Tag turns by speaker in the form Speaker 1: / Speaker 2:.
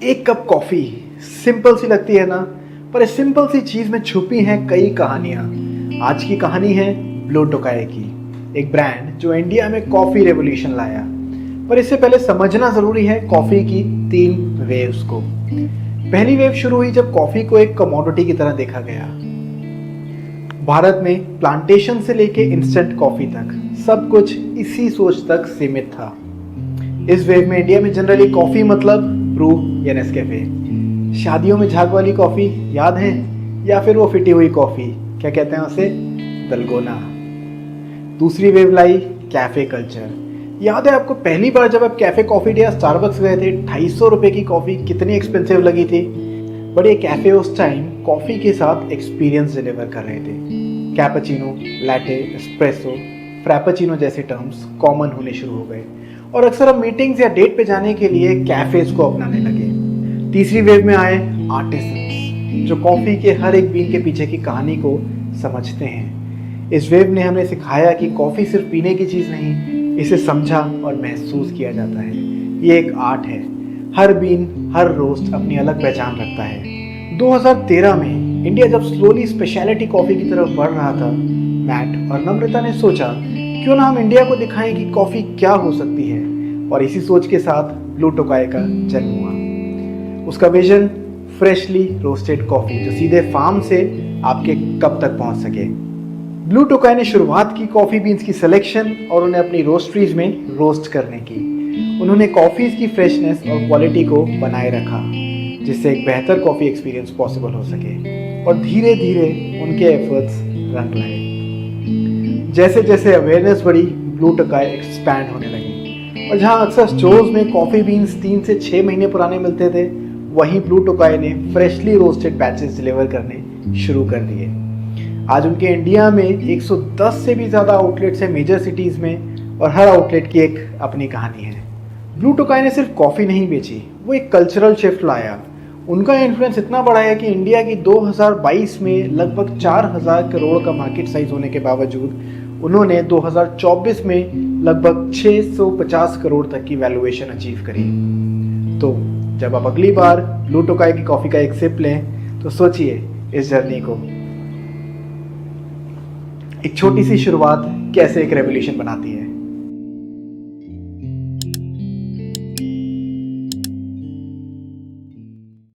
Speaker 1: एक cup coffee simple सी लगती है ना, पर इस सिंपल सी चीज़ में छुपी हैं कई कहानियाँ। आज की कहानी है ब्लू टोकाई की, एक ब्रांड जो इंडिया में कॉफ़ी रेवोल्यूशन लाया। पर इससे पहले समझना ज़रूरी है कॉफ़ी की 3 वेव्स को। पहली वेव शुरू हुई जब कॉफ़ी को एक कमोडिटी की तरह देखा गया। भारत में प्लांटेशन से लेके इंस्टेंट कॉफ़ी तक सब कुछ इसी सोच तक सीमित था। इस वेव में इंडिया में जनरली कॉफ़ी मतलब ब्रू या नेस्कैफे, शादियों में झाग वाली कॉफ़ी याद है, या फिर वो फिटी हुई कॉफ़ी, क्या कहते हैं उसे, दलगोना। दूसरी वेव लाई कैफ़े कल्चर। याद है आपको पहली बार जब आप कैफ़े कॉफ़ी डे या स्टारबक्स गए थे, 250 रुपये की कॉफ़ी कितनी एक्सपेंसिव लगी थी। बट ये कैफ़े उस टाइम कॉफ़ी के साथ एक्सपीरियंस डिलीवर कर रहे थे। कैपेचिनो, लैटे, एस्प्रेसो, फ्रैपेचिनो जैसे टर्म्स कॉमन होने शुरू हो गए और अक्सर अब मीटिंग्स या डेट पे जाने के लिए कैफ़ेज को अपनाने लगे। तीसरी वेव में आए आर्टिसंस, जो कॉफ़ी के हर एक बीन के पीछे की कहानी को समझते हैं। इस वेव ने हमें सिखाया कि कॉफ़ी सिर्फ पीने की चीज़ नहीं, इसे समझा और महसूस किया जाता है। ये एक आर्ट है। हर बीन, हर रोस्ट अपनी अलग पहचान रखता है। 2013 में इंडिया जब स्लोली स्पेशलिटी कॉफ़ी की तरफ बढ़ रहा था, मैट और नम्रता ने सोचा क्यों ना हम इंडिया को दिखाएं कि कॉफ़ी क्या हो सकती है, और इसी सोच के साथ ब्लू टोकाई का जन्म हुआ। उसका विजन फ्रेशली रोस्टेड कॉफ़ी जो सीधे फार्म से आपके कप तक पहुंच सके। ब्लू टोकाई ने शुरुआत की कॉफ़ी बीन्स की सिलेक्शन और उन्हें अपनी रोस्ट्रीज में रोस्ट करने की। उन्होंने कॉफ़ीज़ की फ्रेशनेस और क्वालिटी को बनाए रखा, जिससे एक बेहतर कॉफ़ी एक्सपीरियंस पॉसिबल हो सके, और धीरे धीरे उनके एफर्ट्स रंग लाए। जैसे जैसे अवेयरनेस बढ़ी, ब्लू टोकाई एक्सपैंड होने लगी, और जहां अक्सर स्टोर्स में कॉफ़ी बीन्स 3 से 6 महीने पुराने मिलते थे, वहीं ब्लू टोकाई ने फ्रेशली रोस्टेड बैचेस डिलीवर करने शुरू कर दिए। आज उनके इंडिया में 110 से भी ज़्यादा आउटलेट्स हैं मेजर सिटीज़ में, और हर आउटलेट की एक अपनी कहानी है। ब्लू टोकाई ने सिर्फ कॉफ़ी नहीं बेची, वो एक कल्चरल शिफ्ट लाया। उनका इन्फ्लुएंस इतना बड़ा है कि इंडिया की 2022 में लगभग 4000 करोड़ का मार्केट साइज होने के बावजूद उन्होंने 2024 में लगभग 650 करोड़ तक की वैल्यूएशन अचीव करी। तो जब आप अगली बार ब्लू टोकाई की कॉफ़ी का एक सिप लें, तो सोचिए इस जर्नी को। एक छोटी सी शुरुआत कैसे एक रेवोल्यूशन बनाती है।